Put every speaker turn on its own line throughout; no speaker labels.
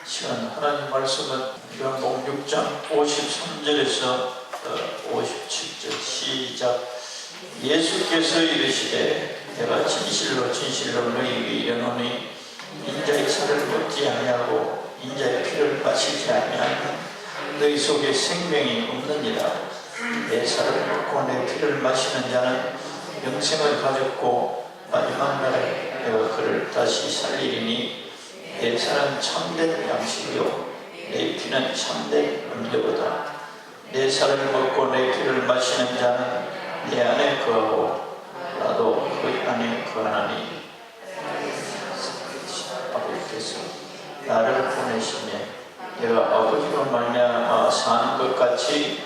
시간 하나님 말씀은 요한복음 6장 53절에서 57절 시작. 예수께서 이르시되 내가 진실로 진실로 너희에게 이르노니 인자의 살을 먹지 아니하고 인자의 피를 마시지 아니하면 너희 속에 생명이 없느니라. 내 살을 먹고 내 피를 마시는 자는 영생을 가졌고 마지막 날에 내가 그를 다시 살리리니 내 살은 참된 양식이요 내 피는 참된 음료보다. 내 살을 먹고 내 피를 마시는 자는 내 안에 거하고 나도 그 안에 거하나니 아버지께서 나를 보내시며 내가 아버지로 말미암아 사는 것 같이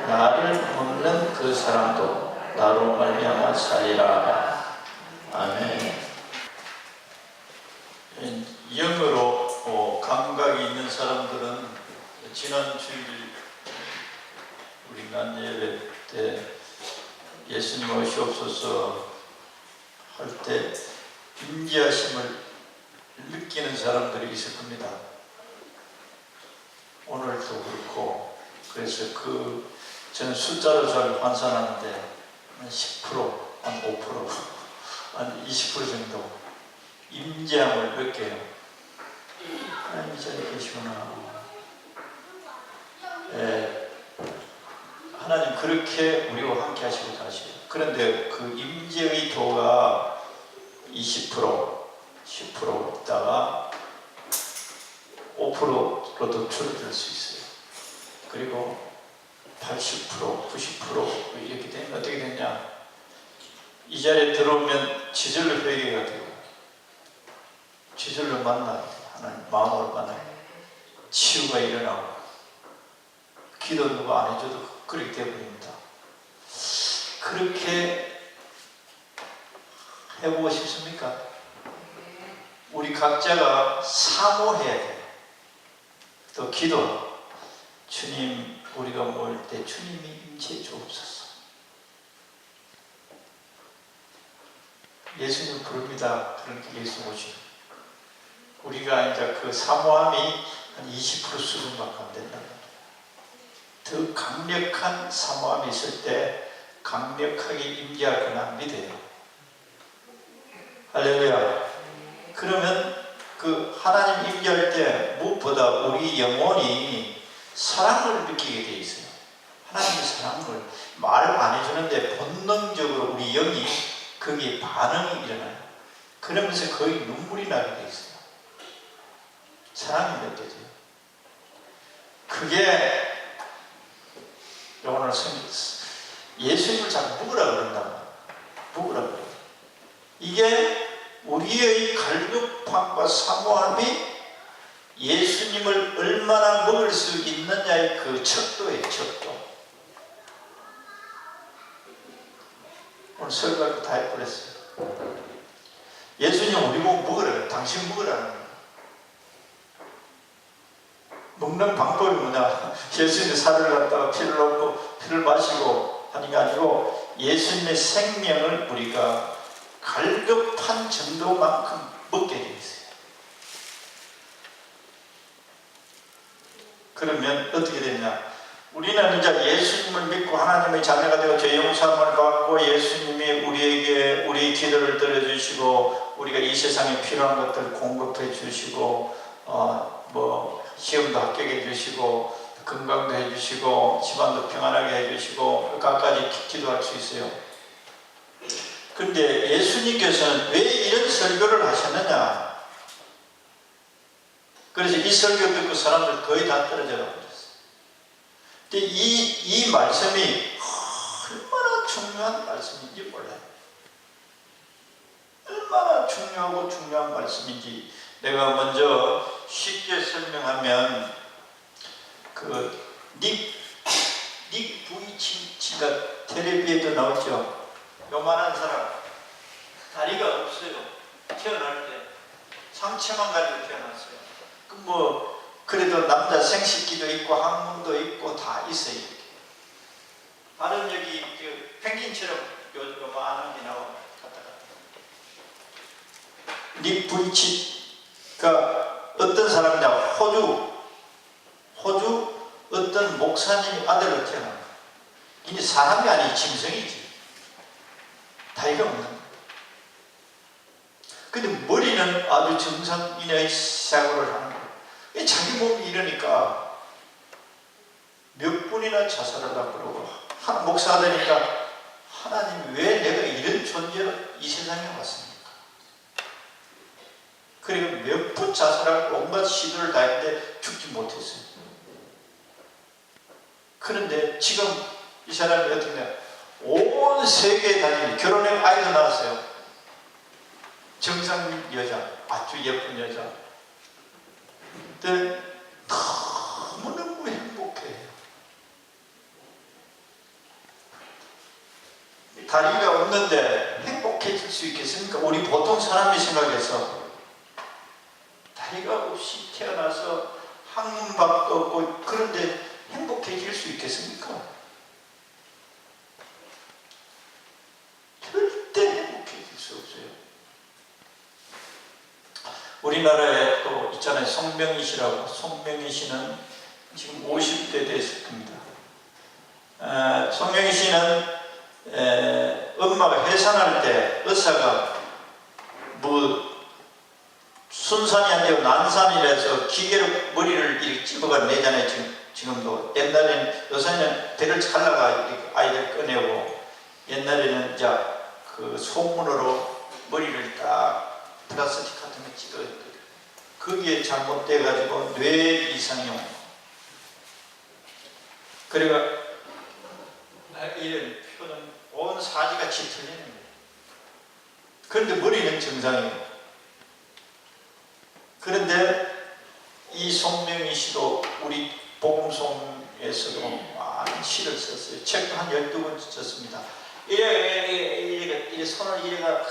나를 먹는 그 사람도 나로 말미암아 살리라. 아멘. 영으로 감각이 있는 사람들은 지난 주일 우리 난예배 때 예수님 오시옵소서 할 때 임재하심을 느끼는 사람들이 있을 겁니다. 오늘도 그렇고. 그래서 저는 숫자로 잘 환산하는데 한 10%, 한 5%, 한 20% 정도 임재함을 느껴요. 하나님 이 자리에 계시구나. 하나님 그렇게 우리와 함께 하시고 가시고. 그런데 그 임재의 도가 20%, 10% 있다가 5%로도 줄어들 수 있어요. 그리고 80%, 90% 이렇게 되면 어떻게 되냐? 이 자리에 들어오면 지절로 회개가 되고 지절로 만나요. 하나님 마음으로 만나요. 치유가 일어나고 기도 누가 안 해줘도 그렇게 되어버립니다. 그렇게 해보고 싶습니까? 우리 각자가 사모해야 돼요. 또 기도. 주님, 우리가 모일 때 주님이 임재해 주옵소서. 예수님 부릅니다. 그렇게 예수 오시고. 우리가 이제 그 사모함이 한 20% 수준밖에 안 된다는 거예요. 더 강력한 사모함이 있을 때 강력하게 임재할 거나 믿어요. 할렐루야. 그러면 그 하나님 임재할 때 무엇보다 우리 영혼이 사랑을 느끼게 돼 있어요. 하나님의 사랑을 말 안 해주는데 본능적으로 우리 영이 거기에 반응이 일어나요. 그러면서 거의 눈물이 나게 돼 있어요. 사랑이 느껴져요. 그게 오늘 예수님을 자꾸 묵으라 그런다. 묵으라 그래요. 이게 우리의 갈급함과 사모함이 예수님을 얼마나 먹을 수 있느냐의 그 척도예요. 척도. 오늘 설교할 거 다 해버렸어요. 예수님 우리 보고 먹으라 그래요. 당신 먹으라는 거예요. 먹는 방법이 뭐냐? 예수님의 살을 갖다가 피를 넣고 피를 마시고 하는 게 아니고 예수님의 생명을 우리가 갈급한 정도만큼 먹게 되어 있어요. 그러면 어떻게 되냐? 우리는 이제 예수님을 믿고 하나님의 자녀가 되어 죄 용서함을 받고 예수님이 우리에게 우리 기도를 들어주시고 우리가 이 세상에 필요한 것들 공급해 주시고 시험도 합격해 주시고 건강도 해주시고 집안도 평안하게 해주시고 각가지 기도할 수 있어요. 그런데 예수님께서는 왜 이런 설교를 하셨느냐? 그래서 이 설교 듣고 사람들 거의 다 떨어져 버렸어요. 근데 이 말씀이 얼마나 중요한 말씀인지 몰라요. 얼마나 중요하고 중요한 말씀인지 내가 먼저 쉽게 설명하면 닉 부이치가 텔레비에도 나오죠. 요만한 사람 다리가 없어요. 태어날 때 상체만 가지고 태어났어요. 그래도 남자 생식기도 있고 항문도 있고 다 있어요. 이렇게. 발은 여기 펭귄처럼 요만한 게 나와요. 닉 부이치가 어떤 사람이냐, 호주 어떤 목사님 아들로 태어난 거야. 이게 사람이 아니 짐승이지. 다리가 없는 거야. 근데 머리는 아주 정상인의 사고를 하는 거야. 자기 몸이 이러니까 몇 번이나 자살을 하고 그러고, 목사가 되니까 하나님 왜 내가 이런 존재로 이 세상에 왔습니까? 그리고 몇 번 자살하고 온갖 시도를 다 했는데 죽지 못했어요. 그런데 지금 이 사람이 어떻게 되냐, 온 세계에 다니는, 결혼해 아이도 낳았어요. 정상 여자, 아주 예쁜 여자. 근데 너무너무 행복해요. 다리가 없는데 행복해질 수 있겠습니까? 우리 보통 사람이 생각해서 다리가 없이 태어나서 학문밖도 없고 그런데 행복해질 수 있겠습니까? 절대 행복해질 수 없어요. 우리나라에 또 있잖아요. 송명희 씨라고. 송명희 씨는 지금 50대 됐을 겁니다. 송명희 씨는 엄마가 해산할 때 의사가 순산이 안 되고 난산이라서 기계로 머리를 이렇게 집어가 내잖아요. 지금도. 옛날에는 요새는 배를 찰라가 이렇게 아이를 꺼내고, 옛날에는 이제 그 손문으로 머리를 딱 플라스틱 같은 거 찍어요. 거기에 잘못돼가지고 뇌 이상이 온 거. 그래가 이런 표는 온 사지같이 틀리는 거예요. 그런데 머리는 정상이에요. 그런데 이 송명희 씨도 우리 복음송에서도 많은 시를 썼어요. 책도 한 12권 썼습니다. 이래 손을 이래가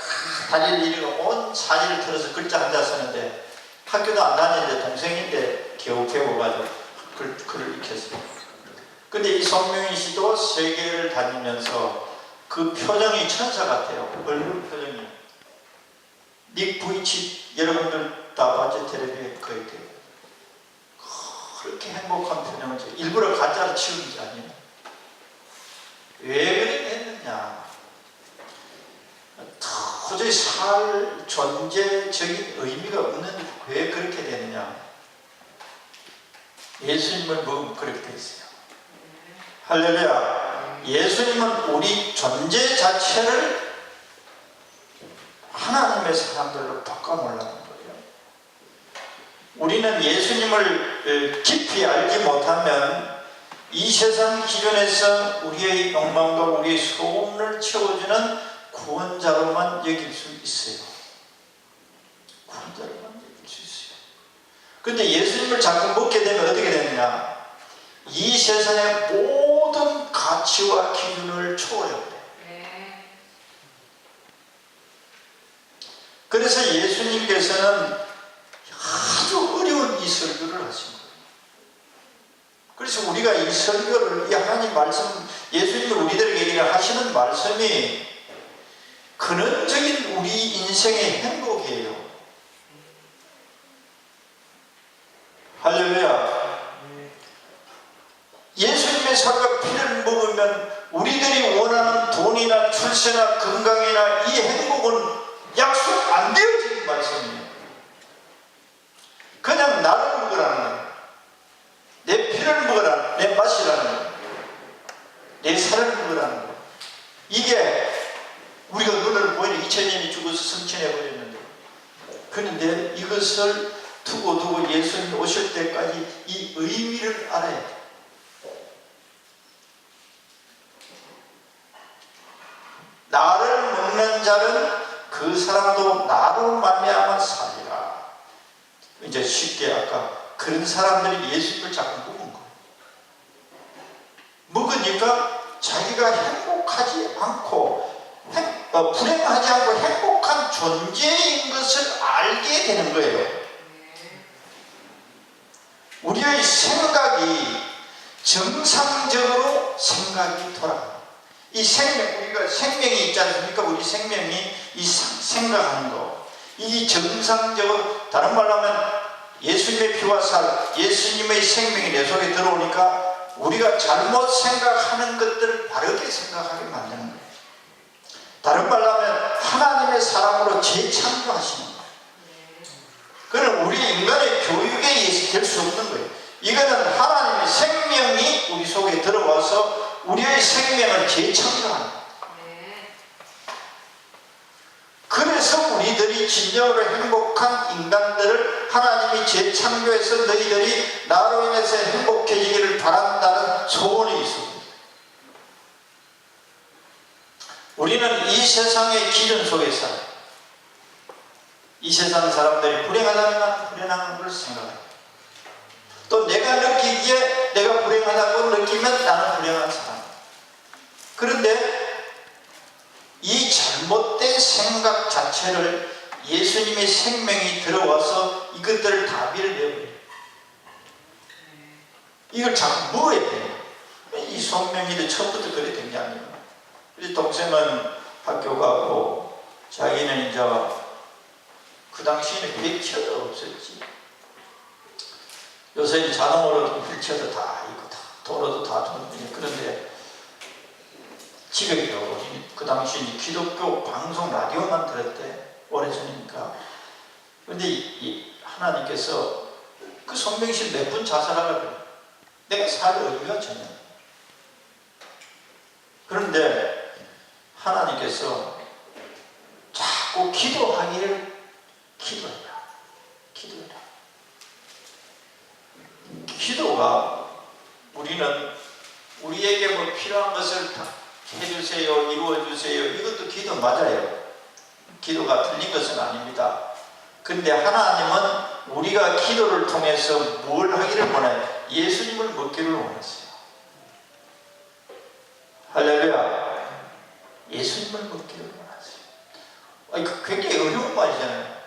다리를 이래가 온 사지를 틀어서 글자 한자 쓰는데, 학교도 안 다니는데 동생인데 겨우 배워가지고 글을 익혔어요. 근데 이 송명희 씨도 세계를 다니면서 그 표정이 천사 같아요. 얼굴 표정이. 닉 부이치 여러분들 다 봤죠? 텔레비에 거의 돼요. 그렇게 행복한 표정을 줘. 일부러 가짜로 치우는 게 아니에요. 왜 그렇게 했느냐? 도저히 살 존재적인 의미가 없는, 왜 그렇게 되느냐? 예수님을 보면 그렇게 돼 있어요. 할렐루야. 예수님은 우리 존재 자체를 하나님의 사람들로 바꿔놓으려는 거예요. 우리는 예수님을 깊이 알지 못하면 이 세상 기준에서 우리의 욕망과 우리의 소원을 채워주는 구원자로만 여길 수 있어요. 구원자로만 여길 수 있어요. 그런데 예수님을 자꾸 먹게 되면 어떻게 되느냐? 이 세상의 모든 가치와 기준을 초월해요. 그래서 예수님께서는 아주 어려운 이 설교를 하신 거예요. 그래서 우리가 이 설교를, 이 하나님 말씀, 예수님을 우리들에게 하시는 말씀이 근원적인 우리 인생의 행복이에요. 할렐루야. 예수님의 살과 피를 먹으면 우리들이 원하는 돈이나 출세나 건강이나 이 행복은 약속 안 되어지는 말씀이에요. 그냥 나를 먹으라는 거예요. 내 피를 먹으라, 내 마시라는 거예요. 내 살을 먹으라는 거예요. 이게 우리가 눈을 보이는 2000년이 죽어서 성취해버렸는데, 그런데 이것을 두고 예수님 오실 때까지 이 의미를 알아야 돼요. 나를 먹는 자는 그 사람도 나로 말미암아 살리라. 이제 쉽게 아까 그런 사람들이 예수님을 자꾸 먹은 거예요. 먹으니까 자기가 행복하지 않고 불행하지 않고 행복한 존재인 것을 알게 되는 거예요. 우리의 생각이 정상적으로 생각이 돌아가요. 이 생명, 우리가 생명이 있지 않습니까? 우리 생명이 이 생각하는 거, 이 정상적으로, 다른 말로 하면 예수님의 피와 살, 예수님의 생명이 내 속에 들어오니까 우리가 잘못 생각하는 것들을 바르게 생각하게 만드는 거예요. 다른 말로 하면 하나님의 사람으로 재창조하시는 거예요. 그는 우리 인간의 교육에 의해서 될 수 없는 거예요. 이거는 하나님의 생명이 우리 속에 들어와서 우리의 생명을 재창조하는 거예요. 그래서 우리들이 진정으로 행복한 인간들을 하나님이 재창조해서 너희들이 나로 인해서 행복해지기를 바란다는 소원이 있습니다. 우리는 이 세상의 기준 속에 살아요. 이 세상 사람들이 불행하다면 불행한 걸 생각해요. 또 내가 느끼기에 내가 불행하다고 느끼면 나는 불행한 사람. 그런데 이 잘못된 생각 자체를 예수님의 생명이 들어와서 이것들을 다 밀어내버려요. 이걸 자꾸 먹어야 돼요. 이 손명이도 처음부터 그래 된 게 아니에요. 우리 동생은 학교 가고 자기는 이제 그 당시에는 휠체어도 없었지. 요새는 자동으로 휠체어도 다 있고 다 도로도 다 도는데, 그런데 지금요, 그 당시 기독교 방송 라디오만 들었대. 오래전이니까. 그런데 이 하나님께서 그 손명식 몇 분 자살하라고 그래. 내가 살 의미가 전혀. 그런데 하나님께서 자꾸 기도하기를 기도해라. 기도해라. 기도가 우리는 우리에게 뭐 필요한 것을 다 해주세요, 이루어주세요. 이것도 기도 맞아요. 기도가 틀린 것은 아닙니다. 근데 하나님은 우리가 기도를 통해서 뭘 하기를 원해요? 예수님을 먹기를 원했어요. 할렐루야. 예수님을 먹기를 원했어요. 아니, 굉장히 어려운 말이잖아요.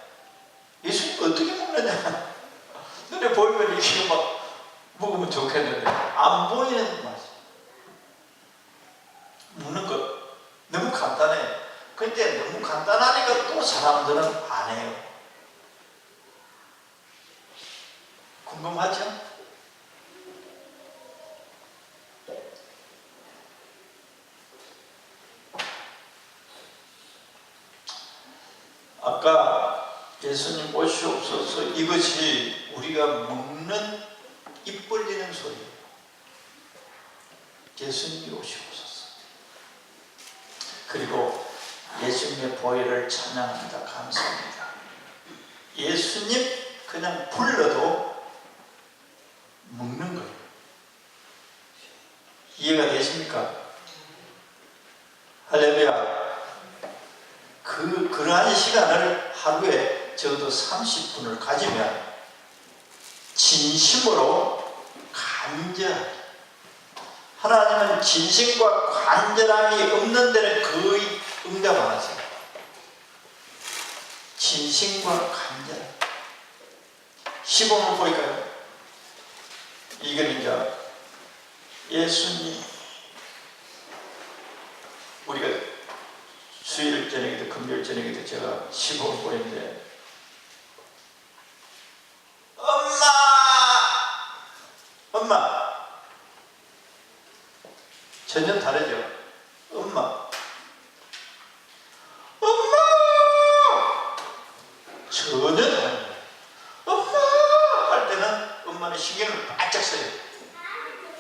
예수님 어떻게 먹느냐? 눈에 보이면 이렇게 막 먹으면 좋겠는데 안 보이는 맛이. 먹는 것 너무 간단해. 근데 너무 간단하니까 또 사람들은 안 해요. 궁금하죠? 아까 예수님 오시옵소서, 이것이 우리가 먹는 입 벌리는 소리예요. 예수님이 오시옵소서. 그리고 예수님의 보혈을 찬양합니다. 감사합니다. 예수님 그냥 불러도 먹는 거예요. 이해가 되십니까? 할렐루야. 그러한 시간을 하루에 적어도 30분을 가지면 진심으로 간절하게, 하나님은 진심과 간절함이 없는 데는 거의 응답 안 하세요. 진심과 간절함. 15분 보니까요. 이건 이제 예수님, 우리가 수요일 저녁에도 금요일 저녁에도 제가 15분 보였는데, 엄마 전혀 다르죠. 엄마 전혀 다르죠. 엄마 할 때는 엄마는 신경을 바짝 써요.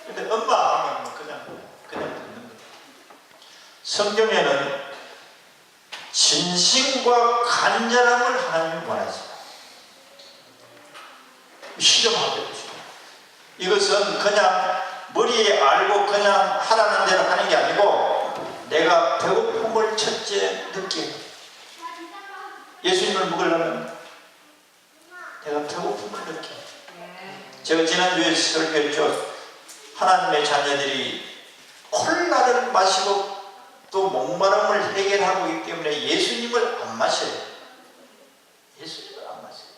근데 엄마 하면 그냥 듣는 거예요. 성경에는 진심과 간절함을 하나님이 원하세요. 실험하게 해주시고, 이것은 그냥 머리에 알고 그냥 하라는 대로 하는 게 아니고 내가 배고픔을 첫째 느끼고, 예수님을 먹으려면 내가 배고픔을 느껴. 제가 지난주에 설교했죠. 하나님의 자녀들이 콜라를 마시고 또 목마름을 해결하고 있기 때문에 예수님을 안 마셔요. 예수님을 안 마셔요.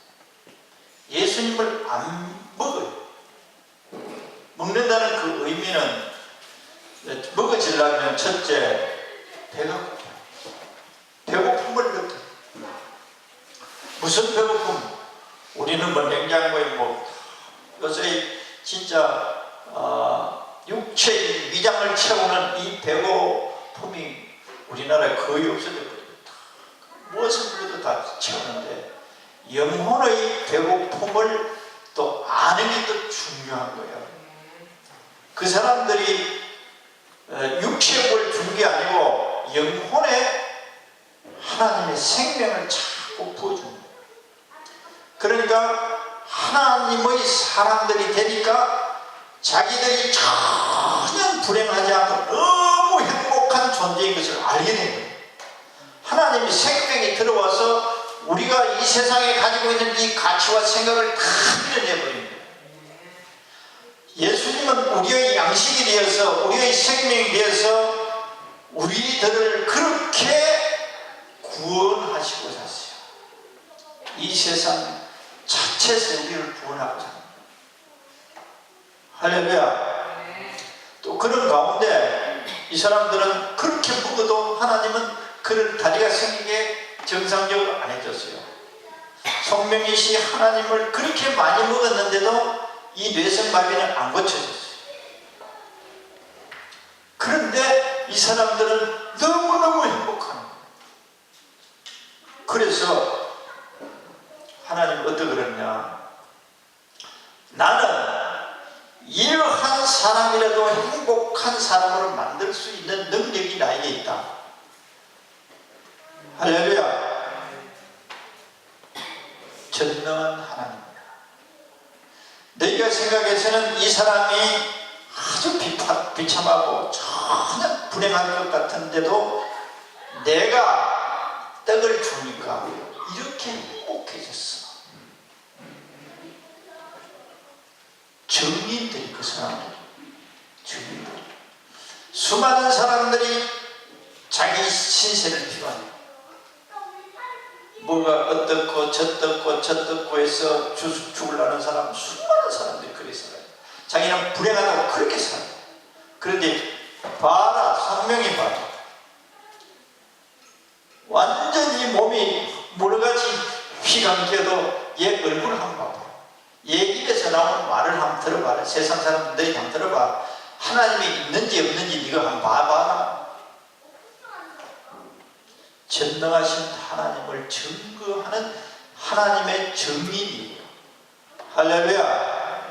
예수님을 안 먹어요. 먹는다는 그 의미는 먹어지려면 첫째 배가 고파요. 배고픔을 느껴요. 무슨 배고픔? 우리는 뭐 냉장고에 뭐 요새 진짜 육체의 위장을 채우는 이 배고픔이 우리나라에 거의 없어졌거든요. 무엇을 불러도 다 채우는데 영혼의 배고픔을 또 아는 게 더 중요한 거예요. 그 사람들이 육체의 걸 준 게 아니고 영혼의 하나님의 생명을 자꾸 부어준 거예요. 그러니까 하나님의 사람들이 되니까 자기들이 전혀 불행하지 않고 너무 행복한 존재인 것을 알게 된 거예요. 하나님이 생명이 들어와서 우리가 이 세상에 가지고 있는 이 가치와 생각을 다 밀어내버립니다. 예수님은 우리의 양식이 되어서 우리의 생명이 되어서 우리들을 그렇게 구원하시고 샀어요. 이 세상 자체에서 우리를 구원하고 삽니다. 할렐루야. 또 그런 가운데 이 사람들은 그렇게 먹어도 하나님은 그런 다리가 생기게 정상적으로 안 해줬어요. 성명이시 하나님을 그렇게 많이 먹었는데도 이 뇌성마비는 안 고쳐졌어요. 그런데 이 사람들은 너무너무 행복한 거예요. 그래서 하나님 어떻게 그러냐, 나는 이러한 사람이라도 행복한 사람으로 만들 수 있는 능력이 나에게 있다. 할렐루야. 전능한 하나님입니다. 너희가 생각해서는 이 사람이 아주 비참하고 전혀 불행할 것 같은데도 내가 떡을 주니까 이렇게 행복해졌어. 증인들이, 그 사람들이 증인들, 수많은 사람들이 자기 신세를 비관해요. 뭐가 어떻고 저떻고 저떻고 해서 죽으려는 사람, 수많은 사람들이 그렇게 살아요. 자기는 불행하다고 그렇게 살아요. 그런데 봐라, 성명이 봐라, 완전히 몸이 모르가지 휘감겨도 얘 얼굴 한번 봐봐. 얘 입에서 나오는 말을 한번 들어봐라. 세상 사람들이 한번 들어봐. 하나님이 있는지 없는지 네가 한번 봐봐라. 전능하신 하나님을 증거하는 하나님의 증인이에요. 할렐루야.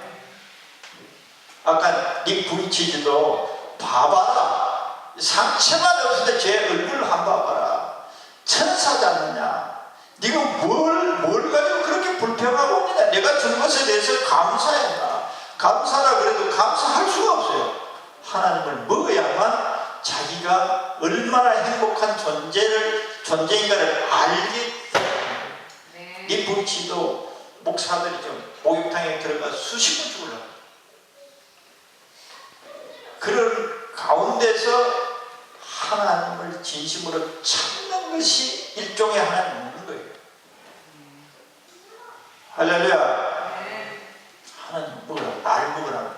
아까 닉 부이치지도 봐봐라. 상처만 없을 때 제 얼굴을 한번 봐봐라. 천사지 않느냐. 네가 뭘 가지고 그렇게 불평하고 있느냐. 내가 준 것에 대해서 감사해라. 감사라 그래도 감사할 수가 없어요. 하나님을 먹어야만 자기가 얼마나 행복한 존재인가를 알게 돼요. 네 부치도 목사들이 좀 목욕탕에 들어가 수십 번 죽으려고. 그런 가운데서 하나님을 진심으로 찾는 것이 일종의 하나님 먹는 거예요. 할렐루야. 하나님 먹으라, 날 먹으라.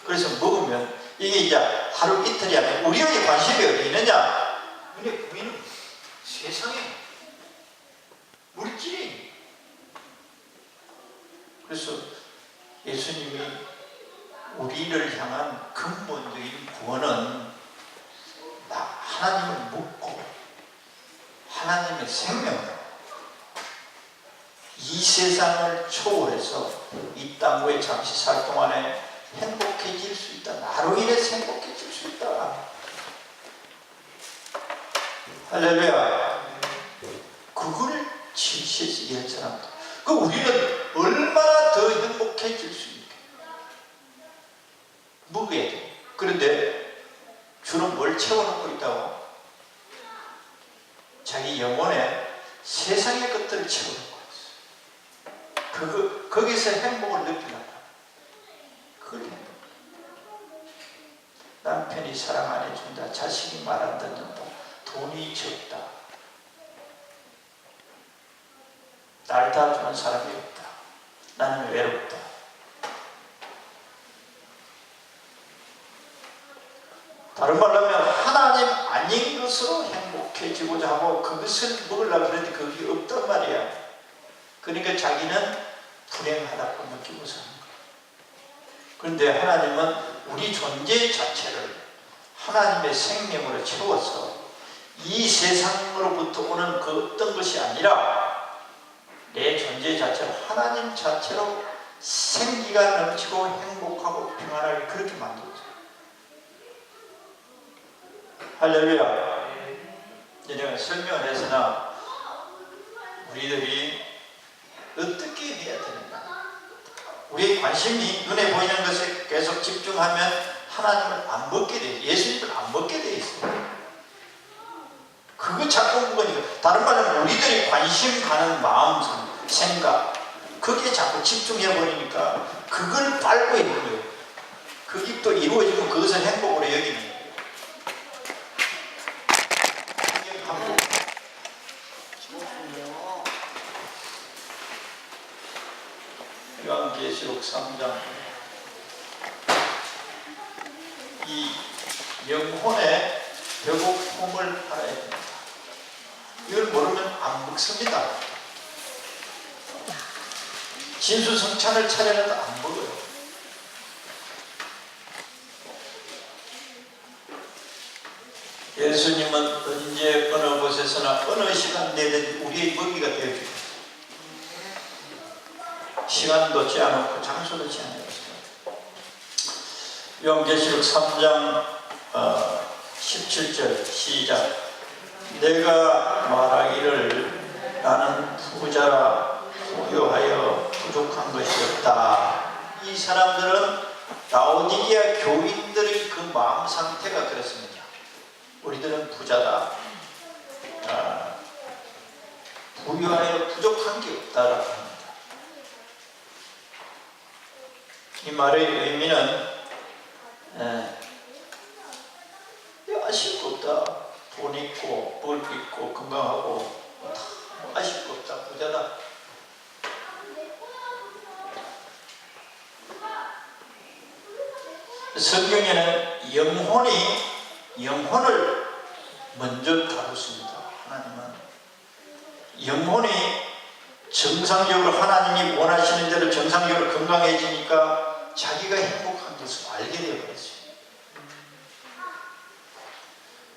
그래서 먹으면 이게 이제 하루 이틀이 아니라 우리의 관심이 어디 있느냐? 우리의 고민은 세상에 물질이. 그래서 예수님이 우리를 향한 근본적인 구원은 하나님을 묻고 하나님의 생명, 이 세상을 초월해서 이 땅에 잠시 살 동안에 행복해질 수 있다. 나로 인해서 행복해질 수 있다. 할렐루야. 그걸 지시해서 이런 사람들. 그 우리는 얼마나 더 행복해질 수 있게 먹어야 돼. 그런데 주는 뭘 채워놓고 있다고? 자기 영혼에 세상의 것들을 채워놓고 있어. 거기서 행복을 느끼려고. 그걸 행복. 남편이 사랑 안 해준다. 자식이 말 안 듣는다. 돈이 적다. 날 도와주는 사람이 없다. 나는 외롭다. 다른 말로 하면 하나님 아닌 것으로 행복해지고자 하고 그것을 먹으려고 그러는데 그게 없단 말이야. 그러니까 자기는 불행하다고 느끼고 사는 거예요. 그런데 하나님은 우리 존재 자체를 하나님의 생명으로 채워서 이 세상으로부터 오는 그 어떤 것이 아니라 내 존재 자체를 하나님 자체로 생기가 넘치고 행복하고 평안하게 그렇게 만들었어요. 할렐루야. 내가 설명을 해서나 우리들이 어떻게 해야 되는가? 우리의 관심이 눈에 보이는 것에 계속 집중하면 하나님을 안 먹게 돼, 예수님을 안 먹게 돼 있어요. 그거 자꾸 먹으니까, 다른 말로 우리들이 관심 가는 마음, 생각, 그게 자꾸 집중해 버리니까 그걸 빨고 있는 거예요. 그게 또 이루어지면 그것을 행복으로 여기는 거예요. 요한계시록 3장, 이 영혼의 배고픔을 알아야 됩니다. 이걸 모르면 안 먹습니다. 진수성찬을 차려놔도 안 먹어요. 예수님은 언제 어느 곳에서나 어느 시간대든 우리의 먹이가 되어줍니다. 시간도 제한없고 장소도 제한없어요. 요한계시록 3장 17절 시작. 내가 말하기를 나는 부자라 부유하여 부족한 것이 없다. 이 사람들은 라오디게아 교인들의 그 마음 상태가 그렇습니다. 우리들은 부자다, 부유하여 부족한 게 없다라고 합니다. 이 말의 의미는 아실 거 없다, 돈 있고 뭘 있고 건강하고 아실 거 없다, 부자다. 성경에는 영혼을 먼저 다루습니다. 하나님은 영혼이 정상적으로 하나님이 원하시는 대로 정상적으로 건강해지니까 자기가 행복한 것을 알게 되어버렸어요.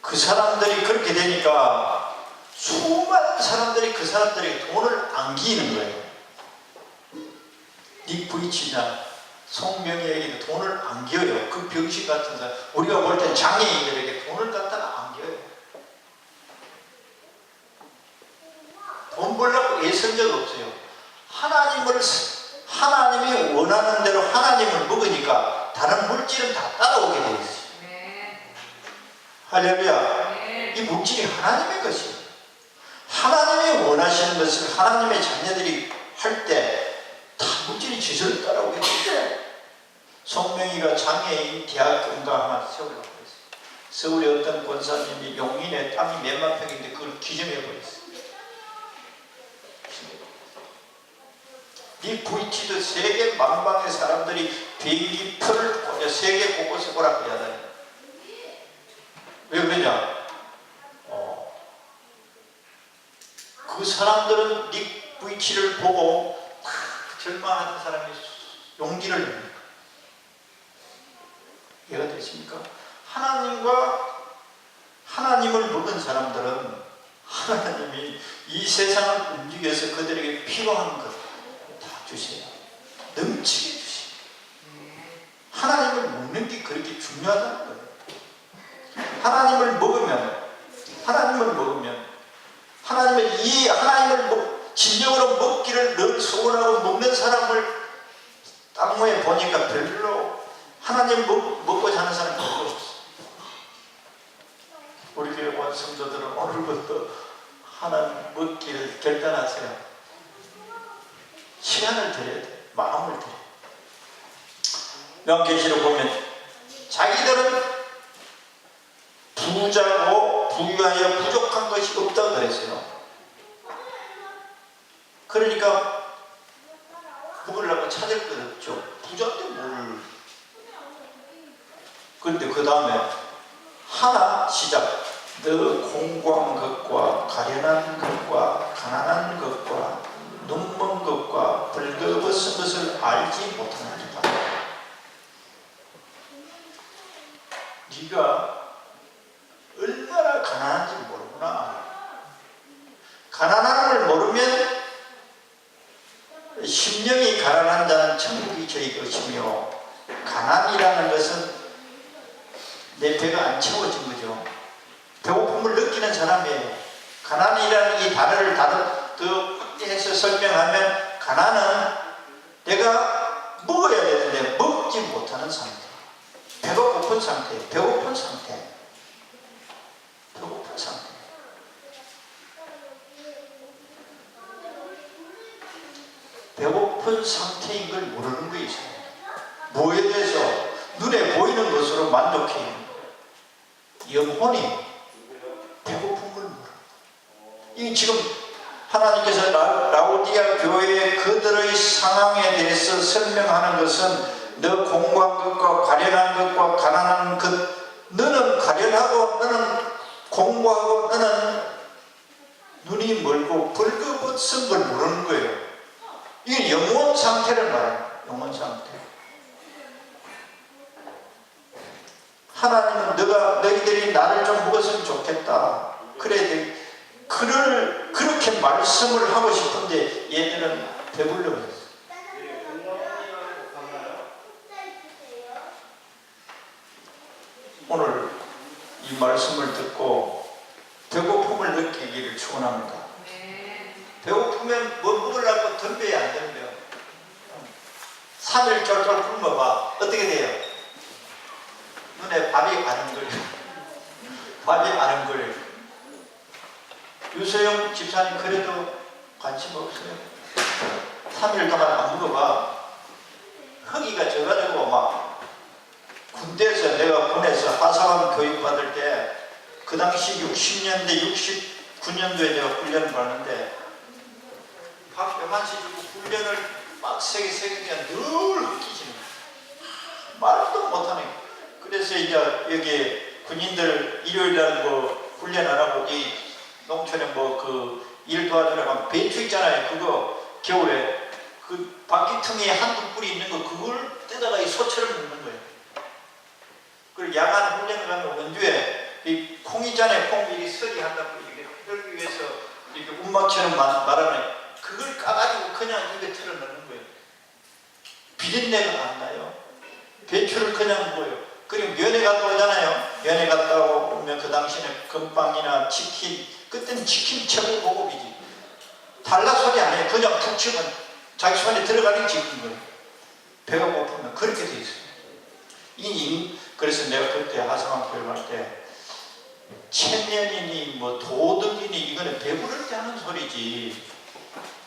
그 사람들이 그렇게 되니까 수많은 사람들이 그 사람들에게 돈을 안기는 거예요. 닉 부이치냐 송명희에게도 돈을 안겨요. 그 병식 같은 사람, 우리가 볼 땐 장애인들에게 돈을 갖다가 안겨요. 돈 벌려고 애쓴 적 없어요. 하나님이 원하는 대로 하나님을 먹으니까 다른 물질은 다 따라오게 되어 있어요. 할렐루야. 이 물질이 하나님의 것이에요. 하나님이 원하시는 것을 하나님의 자녀들이 할 때 다 물질이 지수를 따라오게 되죠. 송명희가 장애인 대학교인가 아마 세우려고 했어요. 서울의 어떤 권사님이 용인에 땅이 몇만 평인데 그걸 기증해 버렸어요. 이 VT도 세계 만방의 사람들이 비행기 표를 세계 곳곳에 오라고 하다니. 왜 그러냐? 그 사람들은 닉 VT를 보고 절망하는 사람이 용기를 냅니다. 이해가 되십니까? 하나님을 먹은 사람들은 하나님이 이 세상을 움직여서 그들에게 필요한 것 다 주세요. 넘치게 주세요. 하나님을 먹는 게 그렇게 중요하다는 거예요. 하나님을 먹으면 하나님을 진정으로 먹기를 늘 소원하고 먹는 사람을 땅모에 보니까 별로 하나님 먹고 자는 사람 별로 없어. 우리 교회 온 성도들은 오늘부터 하나님 먹기를 결단하세요. 시간을 드려야 돼. 마음을 드려. 요한계시록 보면 자기들은 부자고 부유하여 부족한 것이 없다고 그랬어요. 그러니까 먹으려고 찾을 것 없죠. 부자인데 뭘. 그런데 그 다음에 하나 시작. 너 공고한 것과 가련한 것과 가난한 것과 눈먼 것과 벌거벗은 것을 알지 못하느니라. 네가 얼마나 가난한지 모르구나. 가난함을 모르면 심령이 가난한 자는 천국이 저희 것이며, 가난이라는 것은 내 배가 안 채워진 거죠. 배고픔을 느끼는 사람이에요. 가난이라는 이 단어를 더 확대해서 설명하면, 가난은 내가 먹어야 되는데 먹지 못하는 상태, 배가 고픈 상태, 배고픈 상태, 배고픈 상태. 배고픈 상태인 걸 모르는 거 있어요. 뭐에 대해서? 눈에 보이는 것으로 만족해요. 영혼이 배고픔을 모르는 거예요. 이 지금 하나님께서 라오디아 교회의 그들의 상황에 대해서 설명하는 것은, 너 공고한 것과 가련한 것과 가난한 것, 너는 가련하고 너는 공고하고 너는 눈이 멀고 벌거벗은 걸 모르는 거예요. 이게 영혼 상태를 말해요. 영혼 상태. 하나님은 너희들이 나를 좀 먹었으면 좋겠다. 그래, 그렇게 말씀을 하고 싶은데 얘들은 배불러 있어요. 오늘 이 말씀을 듣고 배고픔을 느끼기를 축원합니다. 배고프면 뭐 먹으려고 덤벼야 안 덤벼. 3일 쫄쫄 굶어봐. 어떻게 돼요? 눈에 밥이 안 걸려. 밥이 안 걸려. 유소영 집사님 그래도 관심 없어요. 3일 동안 안 먹어봐. 허기가 져가지고 막, 군대에서 내가 군에서 하사관 교육 받을 때 그 당시 60년대 69년도에 내가 훈련을 받는데 밥 요만씩 주고 훈련을 빡세게 새기니까 늘 헛기지는 거야. 말도 못하네. 그래서 이제 여기 군인들 일요일날 뭐 훈련 안 하고 이 농촌에 뭐 그 일 도와주려고 하면 배추 있잖아요. 그거 겨울에 그 바퀴통에 한두 뿌리 있는 거 그걸 뜯어가 이 소처럼 먹는 거예요. 그리고 야간 훈련을 가면 원주에 이 콩 있잖아요. 콩 이 서리 한다고 이렇게 흔들기 위해서 이렇게 운막처럼 말하면 그걸 까가지고 그냥 입에 틀어 넣는 거예요. 비린내가 안 나요. 배추를 그냥 먹어요. 그리고 면회 갔다 오잖아요. 면회 갔다 오면 그 당시에는 건빵이나 치킨, 그때는 치킨 최고 고급이지. 달라 소리 안 해요. 그냥 푹 치면 자기 손에 들어가는 치킨 거예요. 배가 고프면 그렇게 돼 있어요. 그래서 내가 그때 하성한 교육할 때 체면이니 뭐 도덕이니 이거는 배부를 때 하는 소리지.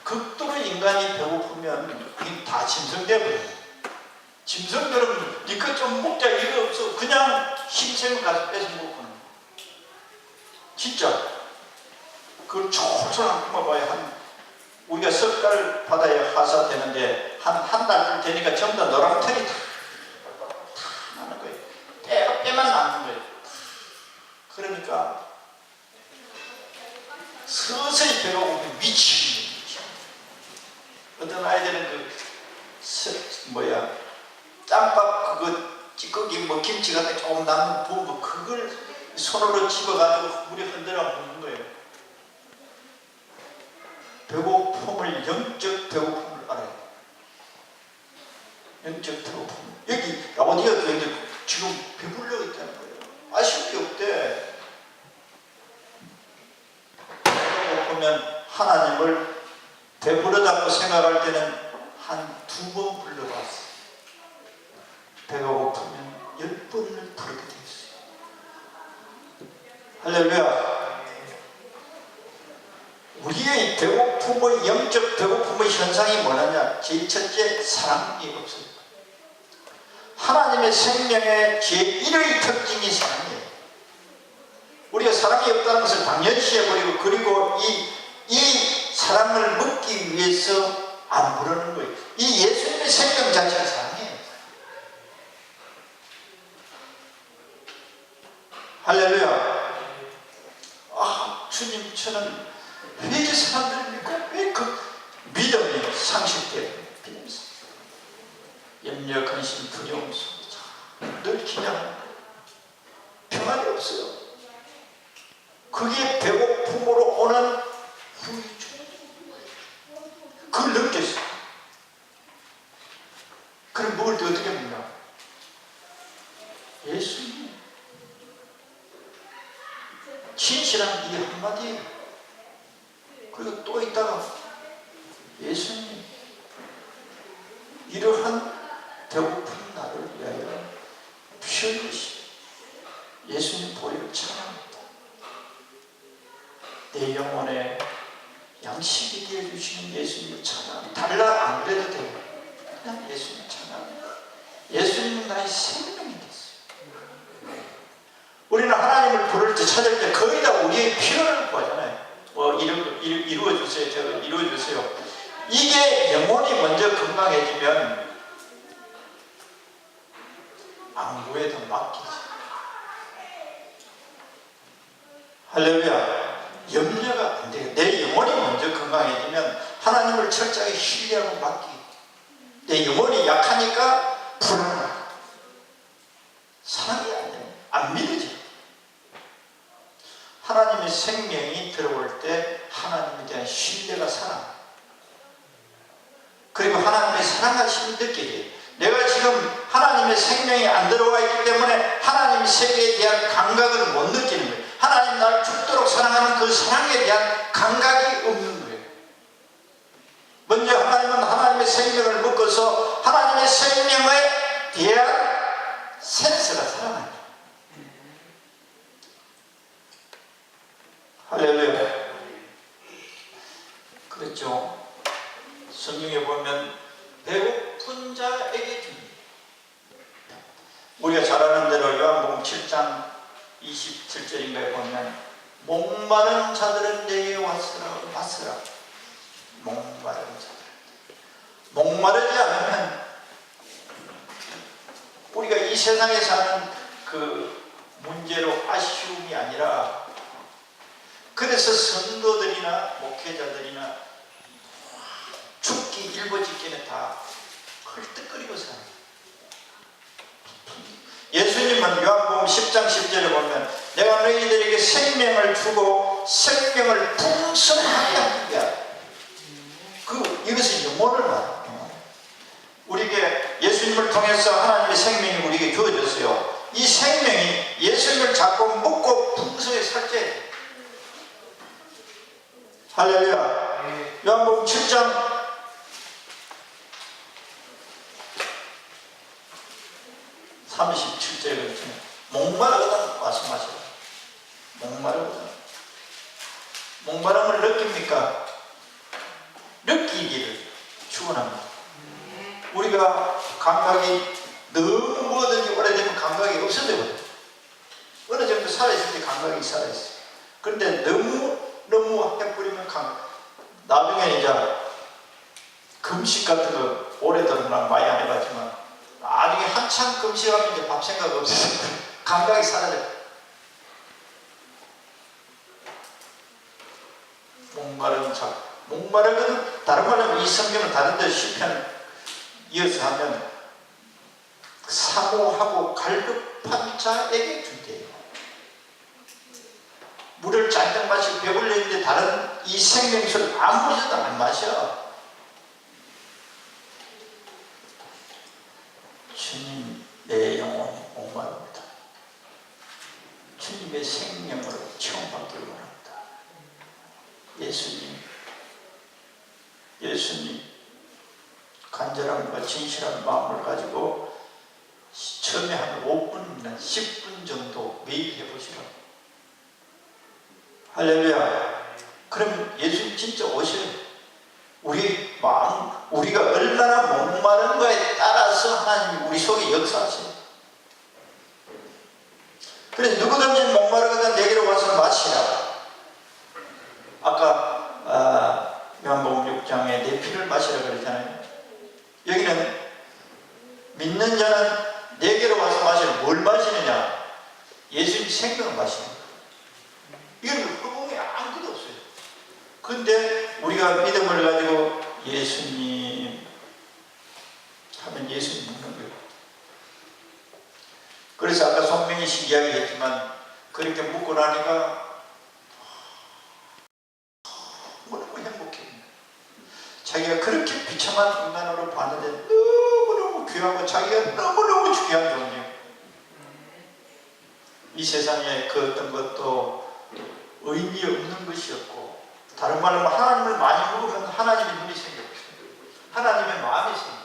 극도로 인간이 배고프면 이게 다 짐승돼 버려요. 짐승들은 니꺼 좀 먹자 이거 없어. 그냥 힘세면 가서 뺏어 먹고는. 진짜. 그걸 초초랑 품어봐야 우리가 석달 바다에 하사되는데 한 달 되니까 전부 다 노란 털이 다 나는 거예요. 빼만 남는 거예요. 그러니까 서서히 배가 고프면 미치는 거예요. 어떤 아이들은 짬밥 그거 찌꺼기 뭐 김치 같은 조금 남은 부은 거 그걸 손으로 집어가지고 물에 흔들어 먹는 거예요. 배고픔을, 영적 배고픔을 알아요. 영적 배고픔. 여기 라오디아 교회들 지금 배불러 있다는 거예요. 아쉬울 게 없대. 배고프면 하나님을 배부르다고 생각할 때는 한 2번 불러봤어요. 배가 고프면 10번을 부르게 돼 있어요. 할렐루야. 우리의 배고픔의, 영적 배고픔의 현상이 뭐냐냐? 제일 첫째, 사랑이 없어요. 하나님의 생명의 제1의 특징이 사랑이에요. 우리가 사랑이 없다는 것을 당연시해버리고, 그리고 이 사랑을 먹기 위해서 안 부르는 거예요. 이 예수님의 생명 자체가 사랑이에요. 할렐루야. 주님, 저는 왜 이 사람들입니까? 왜 그 믿음이 염려, 근심, 두려움 속에 늘 긴장합니다. 평안이 없어요. 그게 배고픔으로 오는 후유증. 그걸 느꼈어요. 그럼 먹을 때 어떻게 먹냐? 예수님. 진실한 이 한마디예요. 그리고 또 있다가 예수님, 이러한 배고픈 나를 위하여 피 흘리시 예수님 보혈을 찬양합니다. 내 영혼에 양식이 되어주시는 예수님을 찬양. 달라 안 그래도 돼요. 그냥 예수님 찬양합니다. 예수님은 나의 생명이 됐어요. 우리는 하나님을 부를 때, 찾을 때 거의 다 우리의 필요를 구하잖아요. 이루어주세요. 제가 이루어주세요. 이게 영혼이 먼저 건강해지면 안 구해도 맡기지. 할렐루야. 염려가 안 돼요. 내 영혼이 먼저 건강해지면 하나님을 철저하게 신뢰하고 맡기기. 내 영혼이 약하니까 불안하고 사랑이 안 돼요. 안 믿어져. 하나님의 생명이 들어올 때 하나님에 대한 신뢰가 살아. 그리고 하나님의 사랑하심이 느껴져요. 내가 지금 하나님의 생명이 안 들어와 있기 때문에 하나님의 세계에 대한 감각을 못 느끼는 거예요. 하나님 나를 죽도록 사랑하는 그 사랑에 대한 감각이 없는 거예요. 먼저 하나님은 하나님의 생명을 먹어서 하나님의 생명에 대한 센스가 살아나요. 할렐루야. 그렇죠. 성경에 보면 배고픈 자에게 줍니다. 우리가 잘 아는 대로 요한복음 7장 27절인가에 보면 목마른 자들은 내게 왔으라. 목마른 자들. 목마르지 않으면 우리가 이 세상에 사는 그 문제로 아쉬움이 아니라, 그래서 성도들이나 목회자들이나 죽기 일보 직전에 다 헐떡거리고 살아요. 예수님은 요한복음 10장 10절에 보면 내가 너희들에게 생명을 주고 생명을 풍성하게 하는 거야. 이것은 영혼을 말해요. 우리에게 예수님을 통해서 하나님의 생명이 우리에게 주어졌어요. 이 생명이 예수님을 잡고 먹고 풍성하게 살때, 할렐루야. 요한복음 7장 37절에 그렇죠. 목마르거든 와서 마시라. 목마르거든. 목마름을 느낍니까? 느끼기를 축원합니다. 우리가 감각이 너무 뭐든지 오래되면 감각이 없어져버려요. 어느 정도 살아있을 때 감각이 살아있어요. 그런데 너무 해버리면 나중에 이제 금식 같은 거 오래도록 난 많이 안 해봤지만 나중에 한참 금식하면 이제 밥 생각 없어서 감각이 사라져요. 목마른 자, 목마르거든. 다른 말로 하면 이 성경은 다른 데 시편 이어서 하면 사모하고 갈급한 자에게 준대요. 물을 잔뜩 마시고 배불러 있는데 다른 이 생명수를 아무리도 안 마셔. 주님, 내 영혼이 목마릅니다. 주님의 생명으로 체험받기를 원합니다. 예수님, 간절함과 진실한 마음을 가지고 처음에 한 5분이나 10분 정도 매일 해보시라고. 할렐루야. 그럼 예수님 진짜 오셔요. 우리 마음, 우리가 얼마나 목마른가에 따라서 하나님이 우리 속에 역사하세요. 그래서 누구든지 목마르거든 내게로 와서 마시라. 아까 요한복음 6장에 내 피를 마시라 그랬잖아요. 여기는 믿는 자는 내게로 와서 마시라. 뭘 마시느냐? 예수님 생명을 마시는 거예요. 이건 허공에 아무것도 없어요. 근데 우리가 믿음을 가지고 예수님 하면 예수님 묻는 거예요. 그래서 아까 손명희 씨 이야기했지만 그렇게 묻고 나니까 너무너무 행복해요. 자기가 그렇게 비참한 인간으로 봤는데 너무너무 귀하고 자기가 너무너무 귀한 존재. 이 세상에 그 어떤 것도 의미 없는 것이었고, 다른 말로 하면 하나님을 많이 먹으면 하나님의 눈이 생겨요. 하나님의 마음이 생겨요.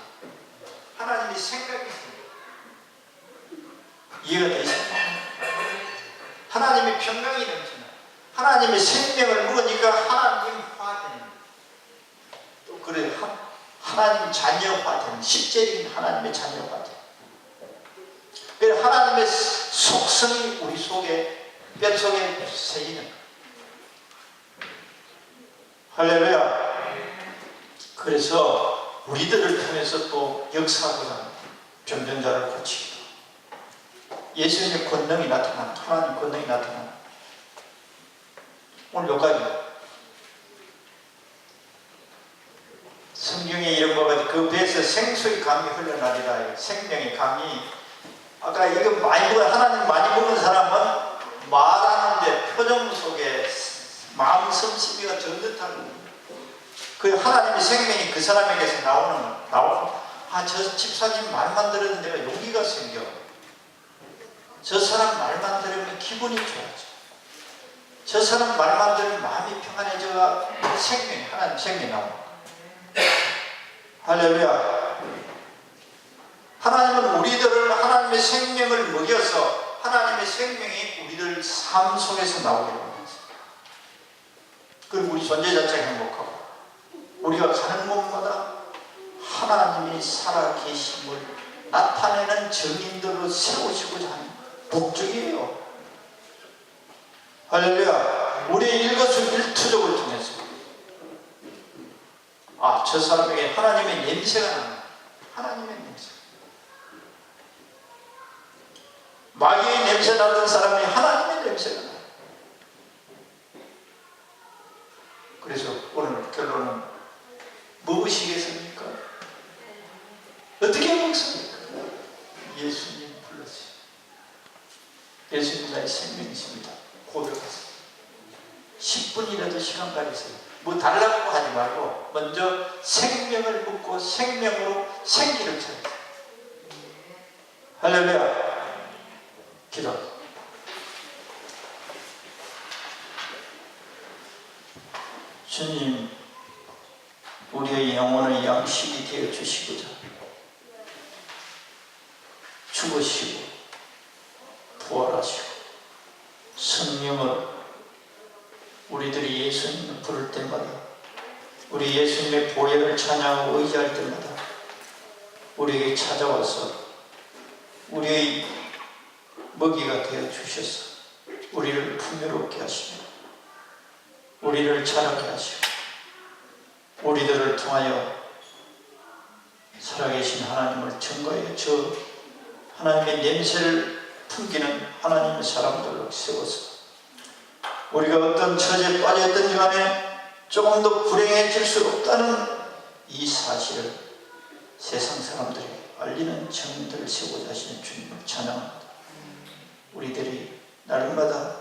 하나님의 생각이 생겨요. 이해가 되시나요? 하나님의 평강이 넘치나, 하나님의 생명을 먹으니까 하나님화되는, 또 그래 하나님 자녀화되는, 실제적인 하나님의 자녀화되는. 그래서 하나님의 속성이 우리 속에, 뼛속에 새기는 거예요. 할렐루야. 그래서 우리들을 통해서 또 역사하고자 합니다. 병변자를 고치기도, 예수님의 권능이 나타나는, 하나님 권능이 나타나는. 오늘 몇 가지 성경에 이런 거가 그 배에서 생수의 강이 흘러나리라. 생명의 강이, 아까 이거 많이 먹은, 하나님 많이 먹은 사람은 말하는데 표정 속에 마음 씀씀이가 전듯하고, 그 하나님의 생명이 그 사람에게서 나오고, 아, 저 집사님 말만 들으면 내가 용기가 생겨. 저 사람 말만 들으면 기분이 좋아져. 저 사람 말만 들으면 마음이 평안해져가 생명이, 하나님 생명이 나옵니다. 할렐루야. 하나님은 우리들을 하나님의 생명을 먹여서 하나님의 생명이 우리들 삶 속에서 나오게 합니다. 그리고 우리 존재 자체가 행복하고, 우리가 가는 곳마다 하나님이 살아계심을 나타내는 증인들로 세우시고자 하는 목적이에요. 할렐루야. 우리의 일거수일투족을 통해서, 아, 저 사람에게 하나님의 냄새가 납니다. 하나님의 냄새. 마귀의 냄새 나던 사람이 하나님의 냄새가 나요. 그래서 오늘 결론은 무엇이겠습니까? 어떻게 먹습니까? 예수님 불러주세요. 예수님 나의 생명이십니다. 고백하세요. 10분이라도 시간 가리세요. 뭐 달라고 하지 말고 먼저 생명을 묻고 생명으로 생기를 찾으세요. 할렐루야. 기도. 주님, 우리의 영혼의 양식이 되어 주시고자 죽으시고 부활하시고 성령을 우리들이 예수님을 부를 때마다, 우리 예수님의 보혈을 찬양하고 의지할 때마다 우리에게 찾아와서 우리의 먹이가 되어 주셔서 우리를 풍요롭게 하시며 우리를 자라게 하시고 우리들을 통하여 살아계신 하나님을 증거해 저 하나님의 냄새를 풍기는 하나님의 사람들로 세워서 우리가 어떤 처지에 빠져있든지 간에 조금 더 불행해질 수 없다는 이 사실을 세상 사람들에게 알리는 증인들을 세우고자 하시는 주님을 찬양합니다. 우리들이 날마다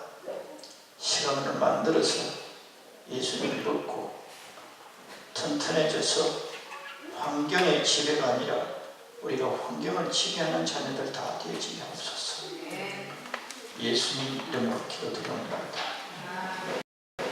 시간을 만들어서 예수님을 믿고 튼튼해져서 환경의 지배가 아니라 우리가 환경을 지배하는 자녀들 다 되어지게 하옵소서. 예수님 이름으로 기도드립니다.